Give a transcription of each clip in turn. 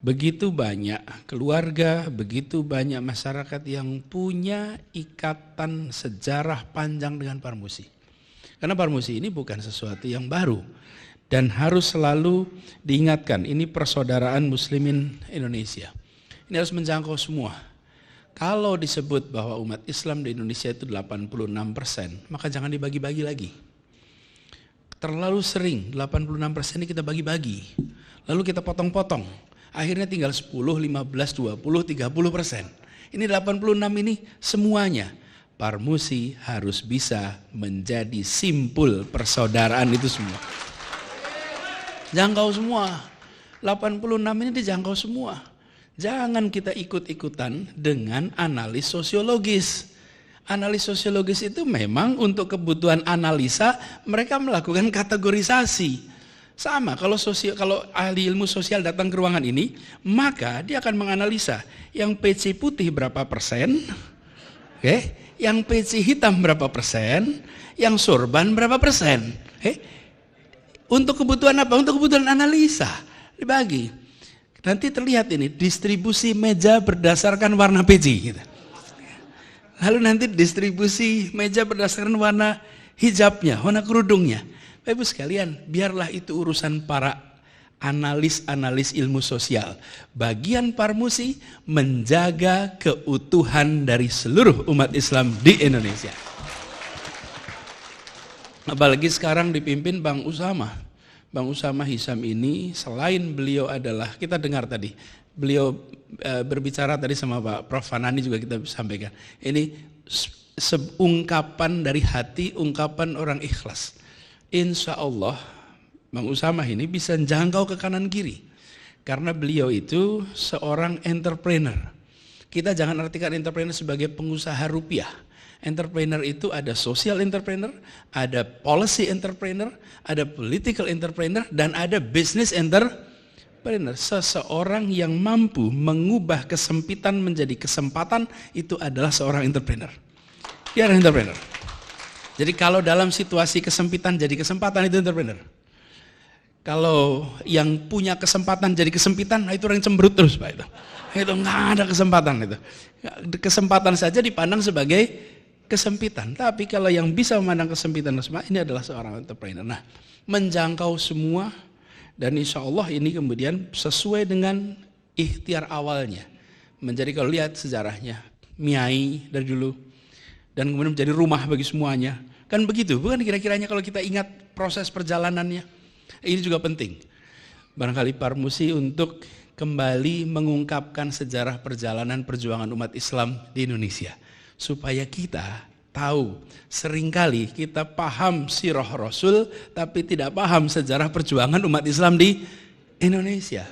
Begitu banyak keluarga, begitu banyak masyarakat yang punya ikatan sejarah panjang dengan Parmusi. Karena Parmusi ini bukan sesuatu yang baru dan harus selalu diingatkan, ini persaudaraan muslimin Indonesia. Ini harus menjangkau semua. Kalau disebut bahwa umat Islam di Indonesia itu 86%, maka jangan dibagi-bagi lagi. Terlalu sering 86% ini kita bagi-bagi, lalu kita potong-potong. Akhirnya tinggal 10, 15, 20, 30%. Ini 86 ini semuanya. Parmusi harus bisa menjadi simpul persaudaraan itu semua. Jangkau semua. 86 ini dijangkau semua. Jangan kita ikut-ikutan dengan analis sosiologis. Analis sosiologis itu memang untuk kebutuhan analisa mereka melakukan kategorisasi. Sama, kalau ahli ilmu sosial datang ke ruangan ini, maka dia akan menganalisa yang PC putih berapa persen, yang PC hitam berapa persen, yang sorban berapa persen. Untuk kebutuhan apa? Untuk kebutuhan analisa, dibagi. Nanti terlihat ini distribusi meja berdasarkan warna PC. Gitu. Lalu nanti distribusi meja berdasarkan warna hijabnya, warna kerudungnya. Bapak Ibu sekalian, biarlah itu urusan para analis ilmu sosial. Bagian Parmusi menjaga keutuhan dari seluruh umat Islam di Indonesia. Apalagi sekarang dipimpin Bang Usama. Bang Usama Hisam ini selain beliau adalah, kita dengar tadi, beliau berbicara tadi sama Pak Prof. Fanani juga kita sampaikan. Ini ungkapan dari hati, ungkapan orang ikhlas. Insya Allah Bang Usama ini bisa jangkau ke kanan kiri karena beliau itu seorang entrepreneur. Kita jangan artikan entrepreneur sebagai pengusaha rupiah. Entrepreneur itu ada social entrepreneur, ada policy entrepreneur, ada political entrepreneur, dan ada business entrepreneur. Seseorang yang mampu mengubah kesempitan menjadi kesempatan itu adalah seorang entrepreneur. Dia adalah entrepreneur. Jadi kalau dalam situasi kesempitan jadi kesempatan itu entrepreneur. Kalau yang punya kesempatan jadi kesempitan, nah itu orang cemberut terus Pak itu. Itu nggak ada kesempatan itu. Kesempatan saja dipandang sebagai kesempitan. Tapi kalau yang bisa memandang kesempitan semua, ini adalah seorang entrepreneur. Nah, menjangkau semua dan insya Allah ini kemudian sesuai dengan ikhtiar awalnya. Menjadi kalau lihat sejarahnya, Miai dari dulu, dan kemudian menjadi rumah bagi semuanya. Kan begitu, bukan kira-kiranya kalau kita ingat proses perjalanannya. Ini juga penting. Barangkali Parmusi untuk kembali mengungkapkan sejarah perjalanan perjuangan umat Islam di Indonesia. Supaya kita tahu, seringkali kita paham sirah Rasul, tapi tidak paham sejarah perjuangan umat Islam di Indonesia.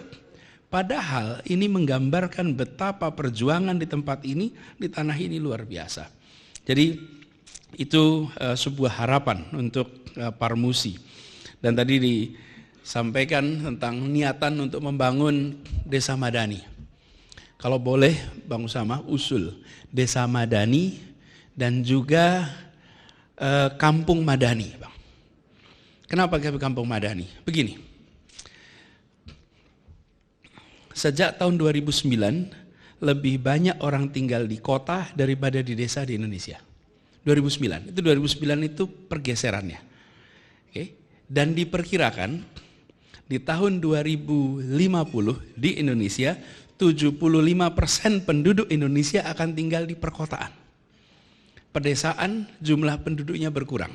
Padahal ini menggambarkan betapa perjuangan di tempat ini, di tanah ini luar biasa. Jadi itu sebuah harapan untuk Parmusi. Dan tadi disampaikan tentang niatan untuk membangun desa madani. Kalau boleh Bang Usama usul desa madani dan juga kampung madani, Bang. Kenapa kampung madani? Begini. Sejak tahun 2009 lebih banyak orang tinggal di kota daripada di desa di Indonesia. 2009, itu 2009 itu pergeserannya. Oke. Dan diperkirakan di tahun 2050 di Indonesia 75% penduduk Indonesia akan tinggal di perkotaan. Pedesaan jumlah penduduknya berkurang.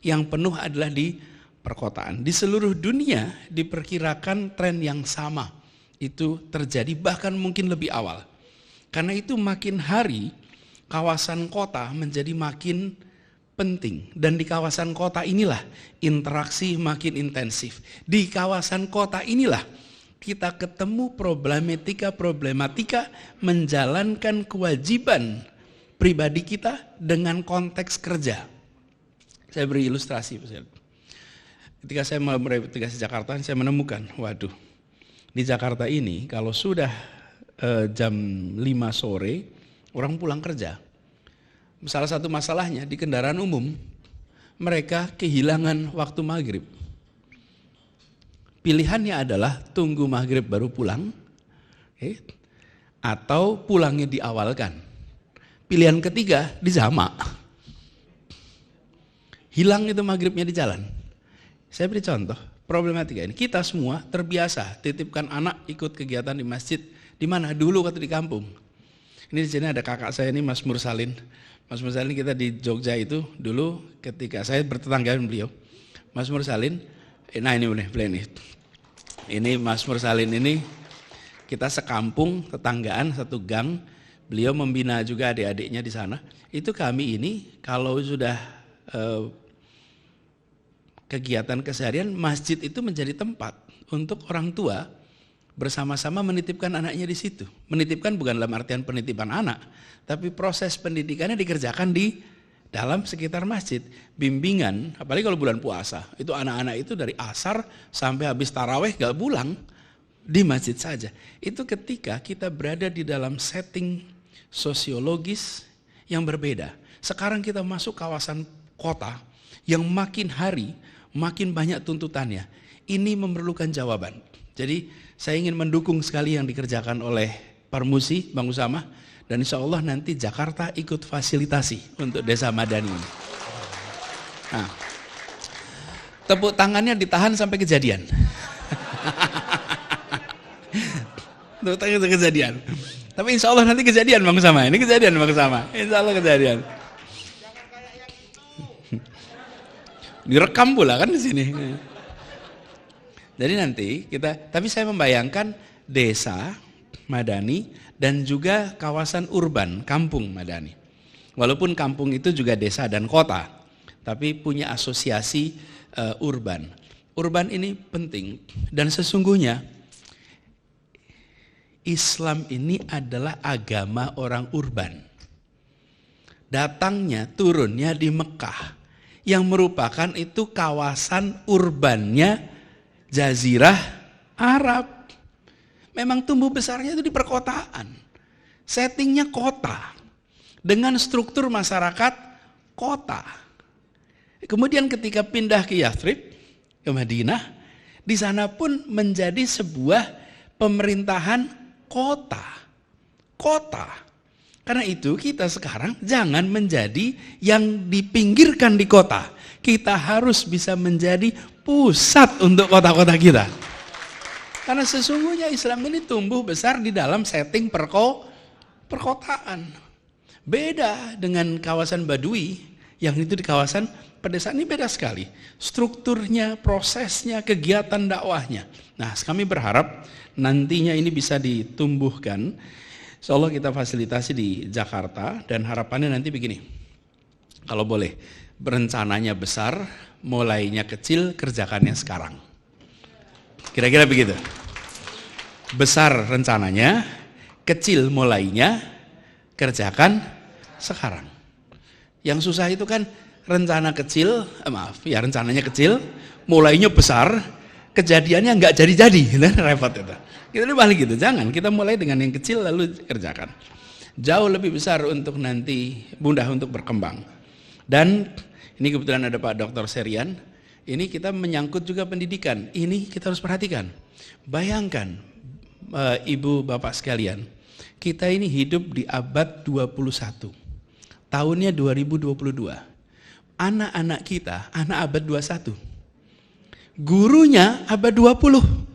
Yang penuh adalah di perkotaan. Di seluruh dunia diperkirakan tren yang sama itu terjadi, bahkan mungkin lebih awal. Karena itu makin hari kawasan kota menjadi makin penting. Dan di kawasan kota inilah interaksi makin intensif. Di kawasan kota inilah kita ketemu problematika menjalankan kewajiban pribadi kita dengan konteks kerja. Saya beri ilustrasi. Ketika saya mulai bertugas di Jakarta, saya menemukan, waduh, di Jakarta ini kalau sudah jam 5 sore orang pulang kerja. Salah satu masalahnya di kendaraan umum mereka kehilangan waktu maghrib. Pilihannya adalah tunggu maghrib baru pulang Atau pulangnya diawalkan. Pilihan ketiga dijamak. Hilang itu maghribnya di jalan. Saya beri contoh problematika ini. Kita semua terbiasa titipkan anak ikut kegiatan di masjid. Di mana? Dulu waktu di kampung. Ini di sini ada kakak saya ini Mas Mursalin. Mas Mursalin kita di Jogja itu dulu ketika saya bertetangga dengan beliau. Mas Mursalin, nah ini boleh nih. Ini Mas Mursalin ini kita sekampung, tetanggaan, satu gang. Beliau membina juga adik-adiknya di sana. Itu kami ini kalau sudah kegiatan keseharian, masjid itu menjadi tempat untuk orang tua bersama-sama menitipkan anaknya di situ. Menitipkan bukan dalam artian penitipan anak, tapi proses pendidikannya dikerjakan di dalam sekitar masjid. Bimbingan, apalagi kalau bulan puasa, itu anak-anak itu dari asar sampai habis taraweh gak pulang, di masjid saja. Itu ketika kita berada di dalam setting sosiologis yang berbeda. Sekarang kita masuk kawasan kota yang makin hari makin banyak tuntutannya. Ini memerlukan jawaban. Jadi saya ingin mendukung sekali yang dikerjakan oleh Parmusi, Bang Usama, dan insya Allah nanti Jakarta ikut fasilitasi untuk Desa Madani. Nah, tepuk tangannya ditahan sampai kejadian. Tepuk tangannya sampai kejadian. Tapi insya Allah nanti kejadian Bang Usama. Ini kejadian Bang Usama. Insya Allah kejadian. Direkam pula kan di sini. Jadi nanti tapi saya membayangkan desa Madani dan juga kawasan urban, kampung Madani. Walaupun kampung itu juga desa dan kota, tapi punya asosiasi urban. Urban ini penting dan sesungguhnya Islam ini adalah agama orang urban. Datangnya, turunnya di Mekah, yang merupakan itu kawasan urbannya Jazirah Arab. Memang tumbuh besarnya itu di perkotaan. Settingnya kota. Dengan struktur masyarakat kota. Kemudian ketika pindah ke Yathrib, ke Madinah, di sana pun menjadi sebuah pemerintahan kota. Kota. Karena itu kita sekarang jangan menjadi yang dipinggirkan di kota. Kita harus bisa menjadi pusat untuk kota-kota kita. Karena sesungguhnya Islam ini tumbuh besar di dalam setting perkotaan. Beda dengan kawasan Badui yang itu di kawasan pedesaan, ini beda sekali. Strukturnya, prosesnya, kegiatan dakwahnya. Nah, kami berharap nantinya ini bisa ditumbuhkan. Insya Allah kita fasilitasi di Jakarta dan harapannya nanti begini. Kalau boleh, berencananya besar, mulainya kecil, kerjakannya sekarang. Kira-kira begitu. Besar rencananya, kecil mulainya, kerjakan sekarang. Yang susah itu kan rencana kecil, rencananya kecil, mulainya besar, kejadiannya nggak jadi-jadi, repot itu. Kita balik gitu, jangan, kita mulai dengan yang kecil lalu kerjakan. Jauh lebih besar untuk nanti mudah untuk berkembang. Dan ini kebetulan ada Pak Dr. Serian, ini kita menyangkut juga pendidikan. Ini kita harus perhatikan. Bayangkan Ibu Bapak sekalian, kita ini hidup di abad 21. Tahunnya 2022. Anak-anak kita, anak abad 21. Gurunya abad 20.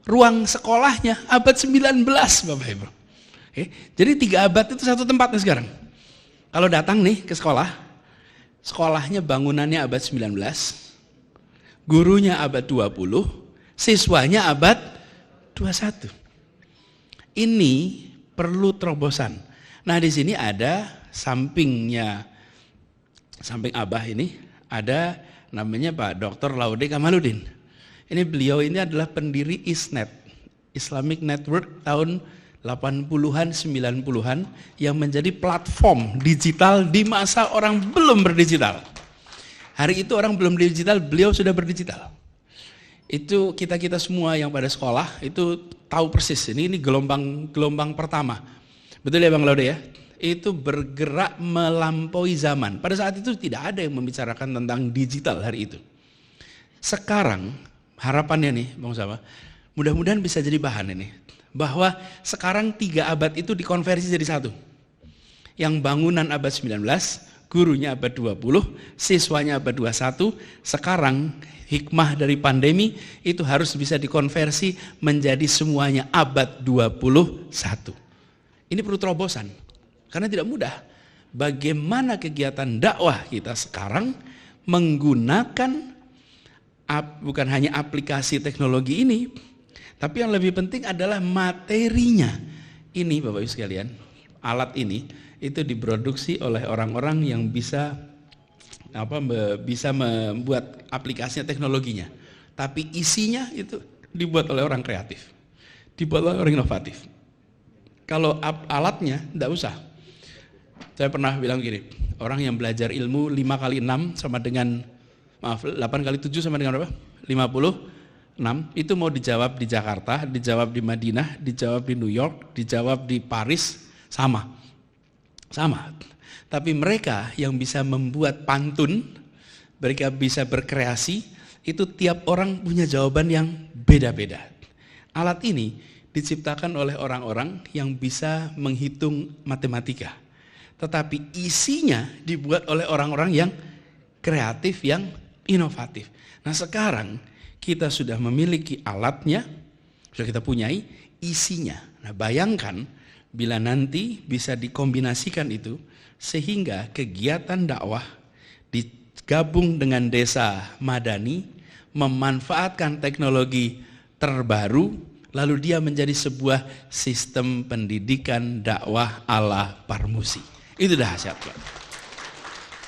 Ruang sekolahnya abad 19, Bapak Ibu. Jadi 3 abad itu satu tempat nih sekarang. Kalau datang nih ke sekolah, sekolahnya bangunannya abad 19, gurunya abad 20, siswanya abad 21. Ini perlu terobosan. Nah, di sini ada samping Abah ini ada namanya Pak Dr. Laude Kamaludin. Ini beliau ini adalah pendiri ISNET, Islamic Network tahun 80-an, 90-an yang menjadi platform digital di masa orang belum berdigital. Hari itu orang belum digital, beliau sudah berdigital. Itu kita semua yang pada sekolah itu tahu persis, ini gelombang pertama. Betul ya Bang Laude ya? Itu bergerak melampaui zaman. Pada saat itu tidak ada yang membicarakan tentang digital hari itu. Sekarang harapannya nih Bang Sama, Mudah-mudahan bisa jadi bahan ini. Bahwa sekarang 3 abad itu dikonversi jadi satu. Yang bangunan abad 19, gurunya abad 20, siswanya abad 21, sekarang hikmah dari pandemi itu harus bisa dikonversi menjadi semuanya abad 21. Ini perlu terobosan, karena tidak mudah. Bagaimana kegiatan dakwah kita sekarang menggunakan bukan hanya aplikasi teknologi ini, tapi yang lebih penting adalah materinya. Ini Bapak Ibu sekalian, alat ini itu diproduksi oleh orang-orang yang bisa membuat aplikasinya, teknologinya. Tapi isinya itu dibuat oleh orang kreatif, dibuat oleh orang inovatif. Kalau alatnya tidak usah. Saya pernah bilang gini, orang yang belajar ilmu 5 kali 6 sama dengan 8 kali 7 sama dengan berapa? 56. Itu mau dijawab di Jakarta, dijawab di Madinah, dijawab di New York, dijawab di Paris, sama. Tapi mereka yang bisa membuat pantun, mereka bisa berkreasi, itu tiap orang punya jawaban yang beda-beda. Alat ini diciptakan oleh orang-orang yang bisa menghitung matematika. Tetapi isinya dibuat oleh orang-orang yang kreatif, yang inovatif. Nah sekarang kita sudah memiliki alatnya, sudah kita punyai isinya. Nah bayangkan bila nanti bisa dikombinasikan itu, sehingga kegiatan dakwah digabung dengan desa madani, memanfaatkan teknologi terbaru, lalu dia menjadi sebuah sistem pendidikan dakwah ala Parmusi. Itu dahsyat, Pak.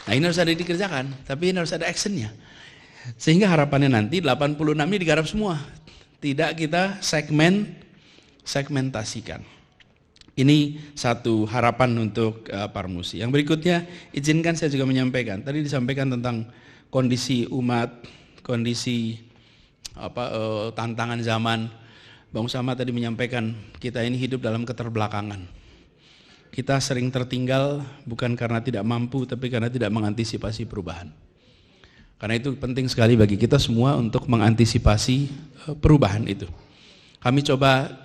Nah ini harus ada dikerjakan, tapi ini harus ada actionnya. Sehingga harapannya nanti 86 ini digarap semua. Tidak kita segmentasikan. Ini satu harapan untuk Parmusi. Yang berikutnya, izinkan saya juga menyampaikan. Tadi disampaikan tentang kondisi umat, kondisi tantangan zaman. Bang Usama tadi menyampaikan, kita ini hidup dalam keterbelakangan. Kita sering tertinggal bukan karena tidak mampu, tapi karena tidak mengantisipasi perubahan. Karena itu penting sekali bagi kita semua untuk mengantisipasi perubahan itu. Kami coba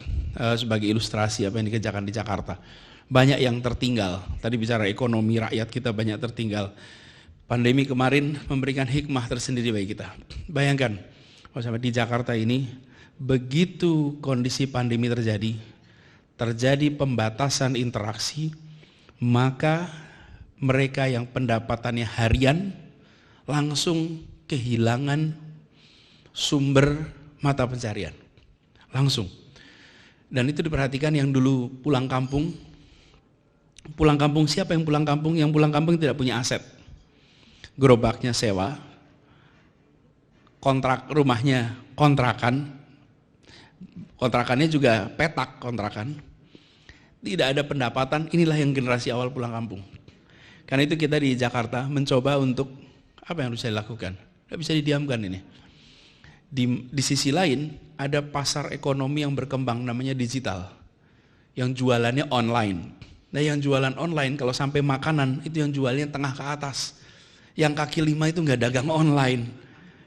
sebagai ilustrasi apa yang dikerjakan di Jakarta. Banyak yang tertinggal. Tadi bicara ekonomi rakyat kita banyak tertinggal. Pandemi kemarin memberikan hikmah tersendiri bagi kita. Bayangkan, di Jakarta ini begitu kondisi pandemi terjadi pembatasan interaksi, maka mereka yang pendapatannya harian langsung kehilangan sumber mata pencarian. Langsung. Dan itu diperhatikan yang dulu pulang kampung. Pulang kampung siapa yang pulang kampung? Yang pulang kampung tidak punya aset. Gerobaknya sewa, kontrak rumahnya kontrakan, kontrakannya juga petak kontrakan. Tidak ada pendapatan, inilah yang generasi awal pulang kampung. Karena itu kita di Jakarta mencoba untuk apa yang harus saya lakukan? Tidak bisa didiamkan ini. Di sisi lain ada pasar ekonomi yang berkembang namanya digital, yang jualannya online. Nah yang jualan online kalau sampai makanan itu yang jualnya tengah ke atas. Yang kaki 5 itu nggak dagang online.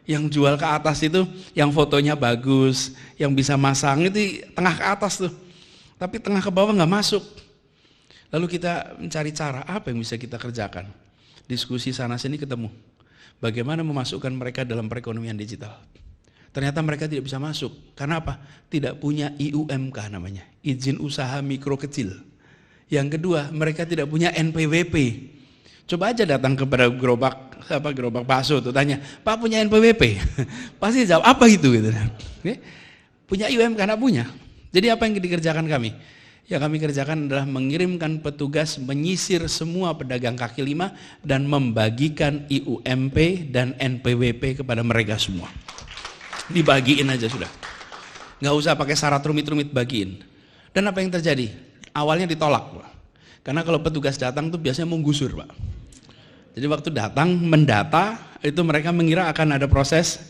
Yang jual ke atas itu yang fotonya bagus, yang bisa masang itu tengah ke atas tuh. Tapi tengah ke bawah nggak masuk. Lalu kita mencari cara apa yang bisa kita kerjakan. Diskusi sana sini ketemu. Bagaimana memasukkan mereka dalam perekonomian digital. Ternyata mereka tidak bisa masuk. Karena apa? Tidak punya IUMK namanya. Izin usaha mikro kecil. Yang kedua, mereka tidak punya NPWP. Coba aja datang kepada gerobak bakso tuh tanya, Pak punya NPWP? Pasti jawab apa gitu. Punya IUMK nggak punya. Jadi apa yang dikerjakan kami? Yang kami kerjakan adalah mengirimkan petugas menyisir semua pedagang kaki 5 dan membagikan IUMP dan NPWP kepada mereka semua. Dibagiin aja sudah. Nggak usah pakai syarat rumit-rumit, bagiin. Dan apa yang terjadi? Awalnya ditolak, Pak. Karena kalau petugas datang tuh biasanya mau gusur, Pak. Jadi waktu datang mendata itu mereka mengira akan ada proses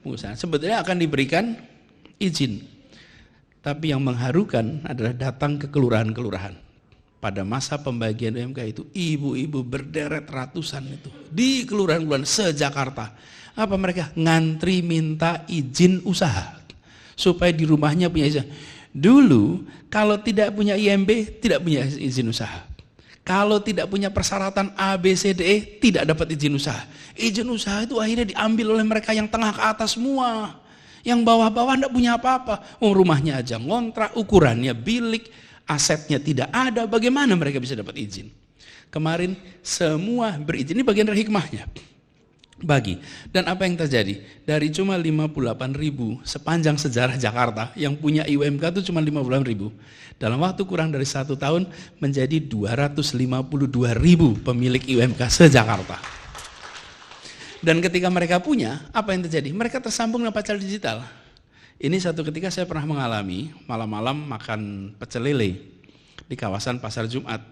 pengusahaan. Sebetulnya akan diberikan izin. Tapi yang mengharukan adalah datang ke kelurahan-kelurahan. Pada masa pembagian UMK itu, ibu-ibu berderet ratusan itu di kelurahan-kelurahan se-Jakarta. Apa mereka? Ngantri minta izin usaha. supaya di rumahnya punya izin. Dulu kalau tidak punya IMB tidak punya izin usaha. Kalau tidak punya persyaratan A, B, C, D, E tidak dapat izin usaha. Izin usaha itu akhirnya diambil oleh mereka yang tengah ke atas semua. Yang bawah-bawah tidak punya apa-apa. Rumahnya aja ngontrak, ukurannya bilik, asetnya tidak ada. Bagaimana mereka bisa dapat izin? Kemarin semua berizin. Ini bagian dari hikmahnya. Bagi. Dan apa yang terjadi? Dari cuma 58.000 sepanjang sejarah Jakarta, yang punya IUMK itu cuma 58.000. Dalam waktu kurang dari 1 tahun menjadi 252.000 pemilik IUMK se-Jakarta. Dan ketika mereka punya, apa yang terjadi? Mereka tersambung dengan pecel digital. Ini satu ketika saya pernah mengalami malam-malam makan pecel lele di kawasan Pasar Jumat.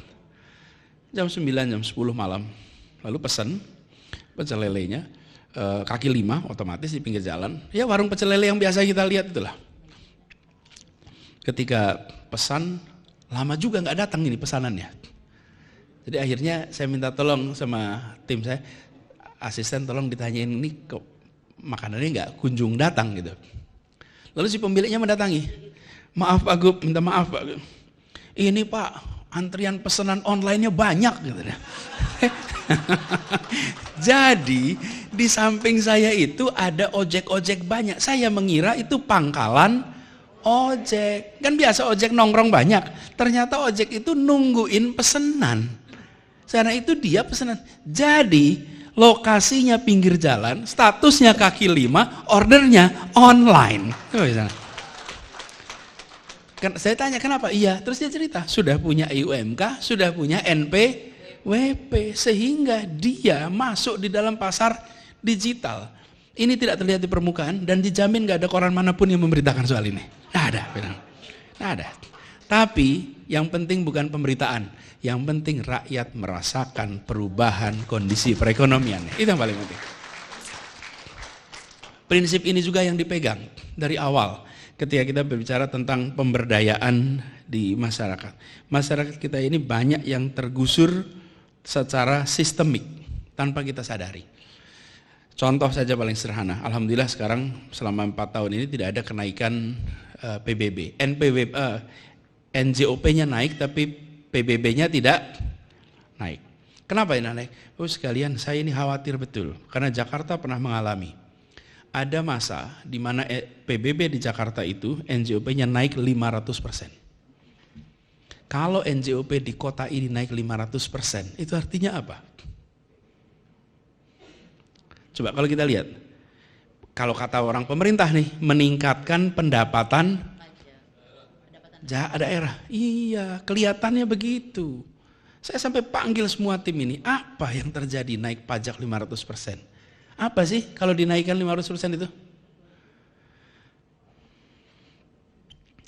Jam 9, jam 10 malam. Lalu pesan pecel lelenya, kaki 5 otomatis di pinggir jalan. Ya warung pecel lele yang biasa kita lihat itulah. Ketika pesan, lama juga nggak datang ini pesanannya. Jadi akhirnya saya minta tolong sama tim saya, asisten tolong ditanyain ini kok makanannya nggak kunjung datang gitu. Lalu si pemiliknya mendatangi, maaf Pak Gub, minta maaf Pak Gub. Ini Pak, antrian pesanan online-nya banyak gitu. Jadi di samping saya itu ada ojek-ojek banyak. Saya mengira itu pangkalan ojek. Kan biasa ojek nongkrong banyak. Ternyata ojek itu nungguin pesanan. Karena itu dia pesanan. Jadi lokasinya pinggir jalan, statusnya kaki 5, ordernya online. Kan saya tanya kenapa? Iya, terus dia cerita sudah punya IUMK, sudah punya NPWP, sehingga dia masuk di dalam pasar digital. Ini tidak terlihat di permukaan dan dijamin gak ada koran manapun yang memberitakan soal ini. Nggak ada, nggak ada. Tapi yang penting bukan pemberitaan, yang penting rakyat merasakan perubahan kondisi perekonomian. Itu yang paling penting. Prinsip ini juga yang dipegang dari awal ketika kita berbicara tentang pemberdayaan di masyarakat. Masyarakat kita ini banyak yang tergusur secara sistemik tanpa kita sadari. Contoh saja paling sederhana, alhamdulillah sekarang selama 4 tahun ini tidak ada kenaikan PBB. NJOP-nya naik tapi PBB-nya tidak naik. Kenapa ini naik? Oh sekalian, saya ini khawatir betul karena Jakarta pernah mengalami ada masa di mana PBB di Jakarta itu NJOP-nya naik 500%. Kalau NJOP di kota ini naik 500%, itu artinya apa? Coba kalau kita lihat, kalau kata orang pemerintah nih, meningkatkan pendapatan daerah. Iya, kelihatannya begitu. Saya sampai panggil semua tim ini, apa yang terjadi naik pajak 500%? Apa sih kalau dinaikkan 500% itu?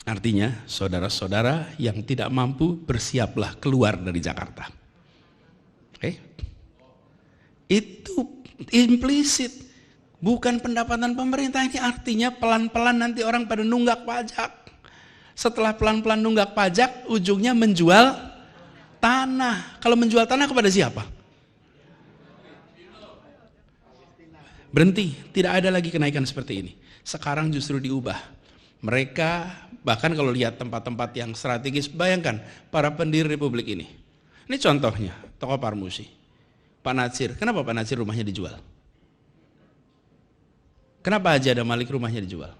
Artinya, saudara-saudara yang tidak mampu bersiaplah keluar dari Jakarta. Oke? Itu implisit, bukan pendapatan pemerintah. Ini artinya pelan-pelan nanti orang pada nunggak pajak. Setelah pelan-pelan nunggak pajak, ujungnya menjual tanah. Kalau menjual tanah kepada siapa? Berhenti, tidak ada lagi kenaikan seperti ini. Sekarang justru diubah. Mereka bahkan kalau lihat tempat-tempat yang strategis, bayangkan para pendiri republik ini. Ini contohnya, Toko Parmusi. Pak Natsir, kenapa Pak Natsir rumahnya dijual? Kenapa Haji Adam Malik rumahnya dijual?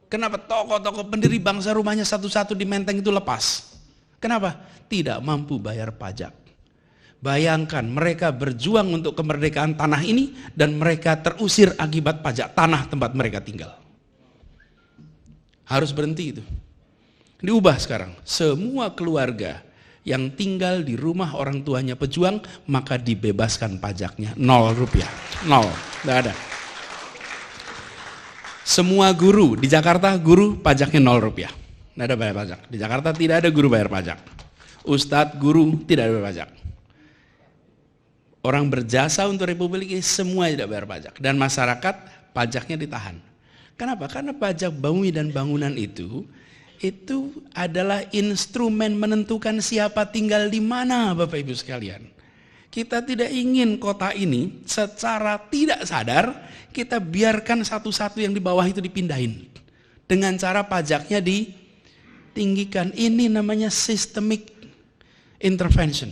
Kenapa tokoh-tokoh pendiri bangsa rumahnya satu-satu di Menteng itu lepas? Kenapa? Tidak mampu bayar pajak. Bayangkan mereka berjuang untuk kemerdekaan tanah ini dan mereka terusir akibat pajak tanah tempat mereka tinggal. Harus berhenti itu. Diubah sekarang. Semua keluarga yang tinggal di rumah orang tuanya pejuang, maka dibebaskan pajaknya. 0 rupiah. 0. Tidak ada. Semua guru di Jakarta, guru pajaknya 0 rupiah. Tidak ada bayar pajak. Di Jakarta tidak ada guru bayar pajak. Ustadz, guru tidak ada bayar pajak. Orang berjasa untuk republik ini semua tidak bayar pajak. Dan masyarakat pajaknya ditahan. Kenapa? Karena pajak bumi dan bangunan itu adalah instrumen menentukan siapa tinggal di mana, Bapak Ibu sekalian. Kita tidak ingin kota ini secara tidak sadar kita biarkan satu-satu yang di bawah itu dipindahin. dengan cara pajaknya ditinggikan. Ini namanya systemic intervention.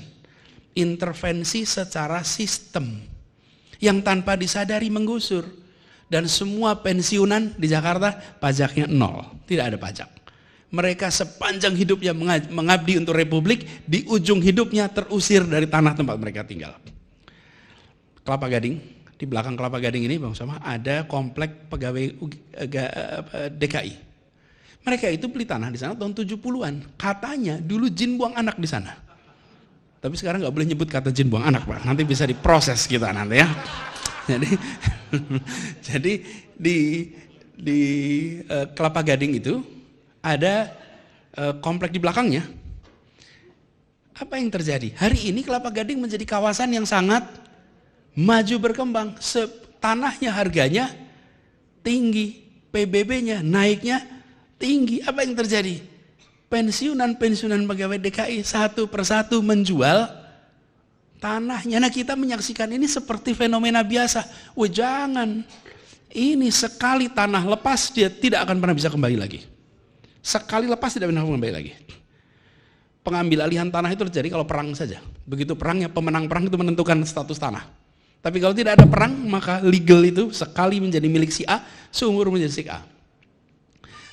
Intervensi secara sistem yang tanpa disadari menggusur. Dan semua pensiunan di Jakarta pajaknya 0, tidak ada pajak. Mereka sepanjang hidupnya mengabdi untuk Republik, di ujung hidupnya terusir dari tanah tempat mereka tinggal. Kelapa Gading, di belakang Kelapa Gading ini Bang Usama ada komplek pegawai DKI. Mereka itu beli tanah di sana tahun 70-an. Katanya dulu jin buang anak di sana. Tapi sekarang nggak boleh nyebut kata jin buang anak, Pak. Nanti bisa diproses kita nanti ya. Jadi di Kelapa Gading itu ada komplek di belakangnya. Apa yang terjadi? Hari ini Kelapa Gading menjadi kawasan yang sangat maju berkembang. Tanahnya harganya tinggi, PBB-nya naiknya tinggi. Apa yang terjadi? Pensiunan pegawai DKI satu persatu menjual tanahnya. Nah, kita menyaksikan ini seperti fenomena biasa. Jangan. Ini sekali tanah lepas dia tidak akan pernah bisa kembali lagi. Sekali lepas tidak pernah kembali lagi. Pengambil alihan tanah itu terjadi kalau perang saja. Begitu perangnya, pemenang perang itu menentukan status tanah. Tapi kalau tidak ada perang, maka legal itu sekali menjadi milik si A, seumur menjadi si A.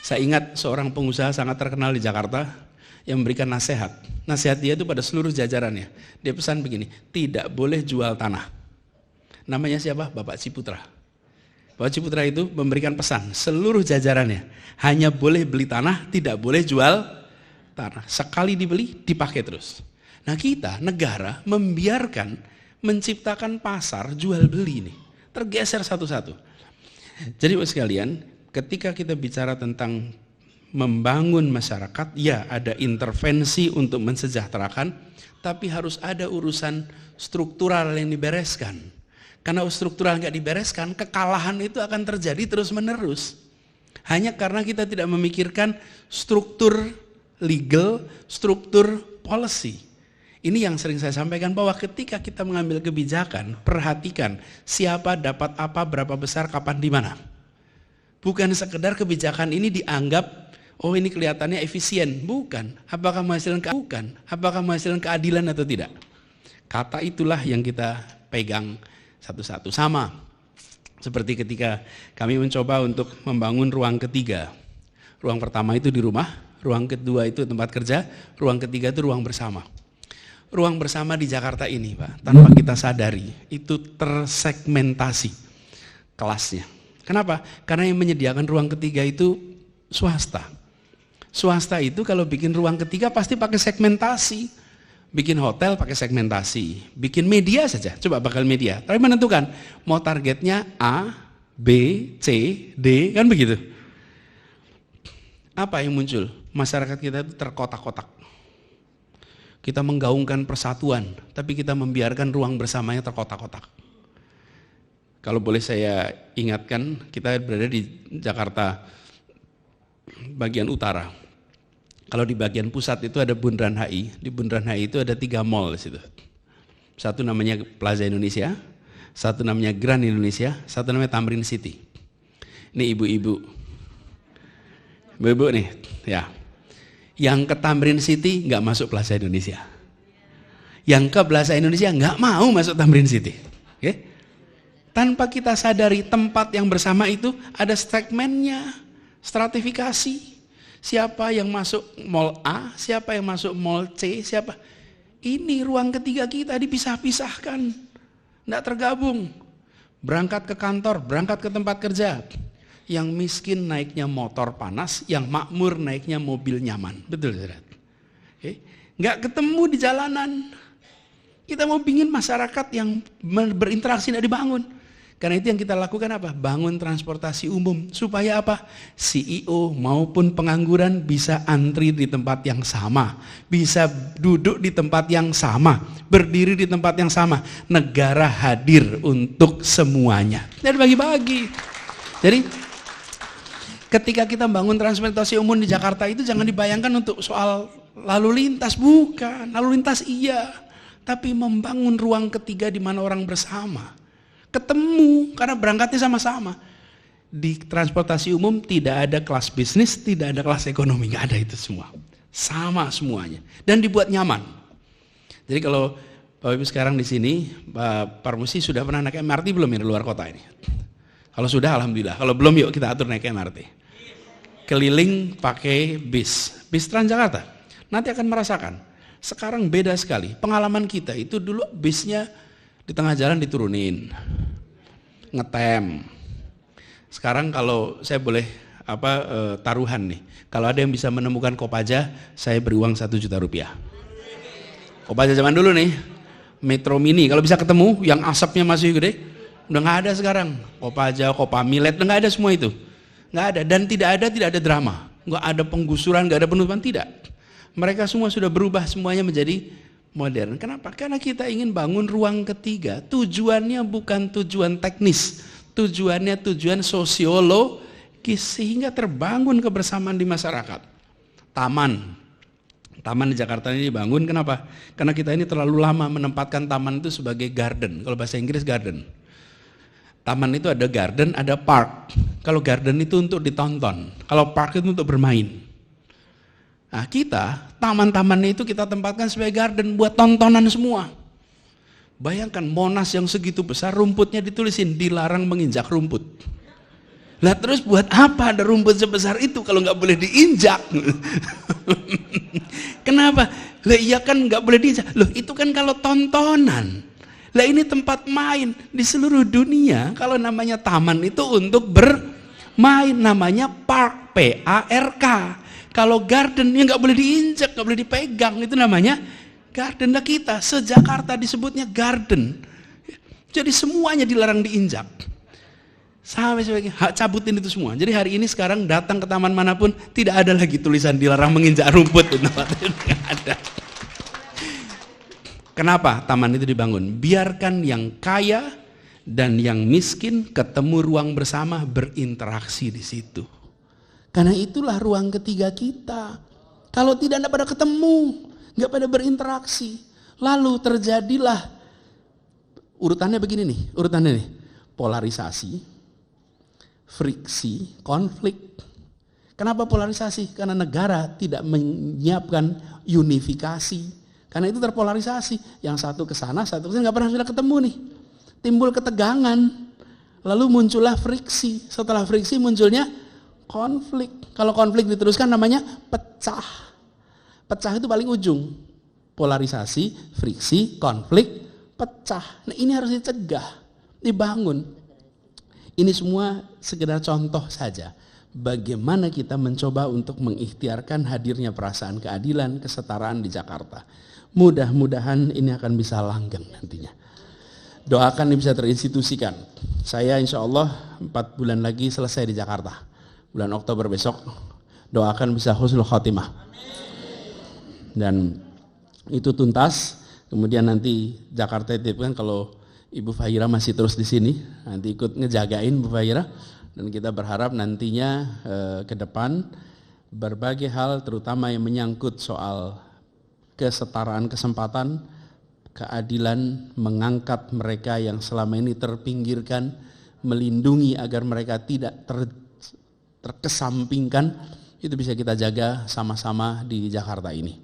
Saya ingat seorang pengusaha sangat terkenal di Jakarta yang memberikan nasihat. Nasihat dia itu pada seluruh jajarannya. Dia pesan begini, tidak boleh jual tanah. Namanya siapa? Bapak Ciputra. Bapak Ciputra itu memberikan pesan, seluruh jajarannya hanya boleh beli tanah, tidak boleh jual tanah. Sekali dibeli, dipakai terus. Nah kita, negara, membiarkan, menciptakan pasar jual beli nih. Tergeser satu-satu. Jadi sekalian, ketika kita bicara tentang membangun masyarakat, ya ada intervensi untuk mensejahterakan, tapi harus ada urusan struktural yang dibereskan. Karena struktural nggak dibereskan, kekalahan itu akan terjadi terus menerus. Hanya karena kita tidak memikirkan struktur legal, struktur policy. Ini yang sering saya sampaikan bahwa ketika kita mengambil kebijakan, perhatikan siapa dapat apa, berapa besar, kapan, di mana. Bukan sekedar kebijakan ini dianggap, oh ini kelihatannya efisien. Bukan. Apakah menghasilkan keadilan atau tidak? Kata itulah yang kita pegang satu-satu. Sama seperti ketika kami mencoba untuk membangun ruang ketiga. Ruang pertama itu di rumah, ruang kedua itu tempat kerja, ruang ketiga itu ruang bersama. Ruang bersama di Jakarta ini, Pak, tanpa kita sadari, itu tersegmentasi kelasnya. Kenapa? Karena yang menyediakan ruang ketiga itu swasta. Swasta itu kalau bikin ruang ketiga pasti pakai segmentasi. Bikin hotel pakai segmentasi, bikin media saja, coba bakal media. Tapi menentukan mau targetnya A, B, C, D, kan begitu. Apa yang muncul? Masyarakat kita itu terkotak-kotak. Kita menggaungkan persatuan, tapi kita membiarkan ruang bersamanya terkotak-kotak. Kalau boleh saya ingatkan, kita berada di Jakarta bagian utara. Kalau di bagian pusat itu ada Bundaran HI, di Bundaran HI itu ada 3 mall di situ. Satu namanya Plaza Indonesia, satu namanya Grand Indonesia, satu namanya Tamrin City. Ini ibu-ibu nih, ya. Yang ke Tamrin City nggak masuk Plaza Indonesia. Yang ke Plaza Indonesia nggak mau masuk Tamrin City. Oke? Tanpa kita sadari tempat yang bersama itu ada segmennya, stratifikasi. Siapa yang masuk mall A, siapa yang masuk mall C, siapa. Ini ruang ketiga kita dipisah-pisahkan. Tidak tergabung. Berangkat ke kantor, berangkat ke tempat kerja. Yang miskin naiknya motor panas, yang makmur naiknya mobil nyaman. Betul, saudara? Oke. Nggak ketemu di jalanan. Kita mau bikin masyarakat yang berinteraksi tidak dibangun. Karena itu yang kita lakukan apa? Bangun transportasi umum. Supaya apa? CEO maupun pengangguran bisa antri di tempat yang sama. Bisa duduk di tempat yang sama. Berdiri di tempat yang sama. Negara hadir untuk semuanya. Dan bagi-bagi. Jadi ketika kita bangun transportasi umum di Jakarta itu jangan dibayangkan untuk soal lalu lintas. Bukan. Lalu lintas iya. Tapi membangun ruang ketiga di mana orang bersama. Ketemu, karena berangkatnya sama-sama. Di transportasi umum tidak ada kelas bisnis, tidak ada kelas ekonomi, nggak ada itu semua. Sama semuanya. Dan dibuat nyaman. Jadi kalau Bapak Ibu sekarang di sini, Pak Parmusi sudah pernah naik MRT belum ya di luar kota ini? Kalau sudah alhamdulillah, kalau belum yuk kita atur naik MRT. Keliling pakai bis Transjakarta. Nanti akan merasakan. Sekarang beda sekali. Pengalaman kita itu dulu bisnya di tengah jalan diturunin. Ngetem. Sekarang kalau saya boleh taruhan nih, kalau ada yang bisa menemukan Kopaja, saya beri uang 1 juta rupiah. Kopaja zaman dulu nih, Metro Mini, kalau bisa ketemu yang asapnya masih gede, udah nggak ada sekarang. Kopaja, Kopamilet, udah nggak ada semua itu, nggak ada. Dan tidak ada drama, nggak ada penggusuran, nggak ada penutupan, tidak. Mereka semua sudah berubah semuanya menjadi modern. Kenapa? Karena kita ingin bangun ruang ketiga. Tujuannya bukan tujuan teknis, tujuannya tujuan sosiologis sehingga terbangun kebersamaan di masyarakat. Taman di Jakarta ini dibangun kenapa? Karena kita ini terlalu lama menempatkan taman itu sebagai garden. Kalau bahasa Inggris garden. Taman itu ada garden, ada park. Kalau garden itu untuk ditonton, kalau park itu untuk bermain. Nah kita, taman-tamannya itu kita tempatkan sebagai garden buat tontonan semua. Bayangkan Monas yang segitu besar, rumputnya ditulisin dilarang menginjak rumput. Lah terus buat apa ada rumput sebesar itu kalau nggak boleh diinjak? Kenapa? Lah iya kan nggak boleh diinjak. Loh itu kan kalau tontonan. Lah ini tempat main di seluruh dunia. Kalau namanya taman itu untuk bermain, namanya park, P-A-R-K. Kalau garden ya nggak boleh diinjak, nggak boleh dipegang, itu namanya garden. Lah kita se-Jakarta disebutnya garden. Jadi semuanya dilarang diinjak. Sampai sebagai cabutin itu semua. Jadi hari ini sekarang datang ke taman manapun tidak ada lagi tulisan dilarang menginjak rumput. Tidak ada. Kenapa taman itu dibangun? Biarkan yang kaya dan yang miskin ketemu ruang bersama, berinteraksi di situ. Karena itulah ruang ketiga kita. Kalau tidak pada ketemu, nggak pada berinteraksi. Lalu terjadilah urutannya begini nih, polarisasi, friksi, konflik. Kenapa polarisasi? Karena negara tidak menyiapkan unifikasi. Karena itu terpolarisasi. Yang satu ke sana, satu ke sini, nggak pernah sudah ketemu nih. Timbul ketegangan. Lalu muncullah friksi. Setelah friksi munculnya konflik. Kalau konflik diteruskan namanya pecah. Pecah itu paling ujung. Polarisasi, friksi, konflik, pecah. Nah ini harus dicegah, dibangun. Ini semua sekedar contoh saja. Bagaimana kita mencoba untuk mengikhtiarkan hadirnya perasaan keadilan, kesetaraan di Jakarta. Mudah-mudahan ini akan bisa langgeng nantinya. Doakan ini bisa terinstitusikan. Saya insya Allah 4 bulan lagi selesai di Jakarta. Bulan Oktober besok. Doakan bisa husnul khotimah. Dan itu tuntas. Kemudian nanti Jakarta itu kan kalau Ibu Fahira masih terus di sini, nanti ikut ngejagain Bu Fahira. Dan kita berharap nantinya ke depan berbagai hal terutama yang menyangkut soal kesetaraan kesempatan, keadilan, mengangkat mereka yang selama ini terpinggirkan, melindungi agar mereka tidak terkesampingkan, itu bisa kita jaga sama-sama di Jakarta ini.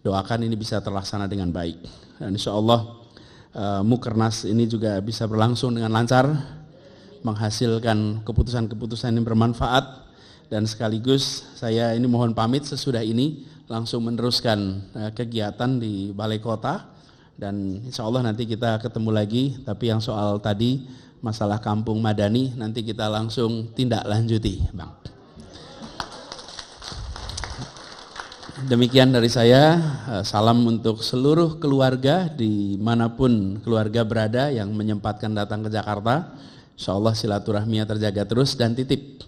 Doakan ini bisa terlaksana dengan baik. Dan insya Allah Mukernas ini juga bisa berlangsung dengan lancar, menghasilkan keputusan-keputusan yang bermanfaat, dan sekaligus saya ini mohon pamit sesudah ini langsung meneruskan kegiatan di Balai Kota, dan insya Allah nanti kita ketemu lagi. Tapi yang soal tadi masalah kampung madani nanti kita langsung tindak lanjuti, Bang. Demikian dari saya, salam untuk seluruh keluarga dimanapun keluarga berada yang menyempatkan datang ke Jakarta. Insya Allah silaturahminya terjaga terus, dan titip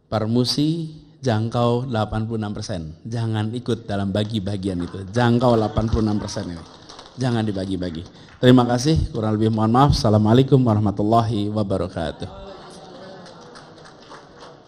Parmusi jangkau 86%. Jangan ikut dalam bagi-bagian itu, jangkau 86% ini. Jangan dibagi-bagi. Terima kasih, kurang lebih mohon maaf. Assalamualaikum warahmatullahi wabarakatuh.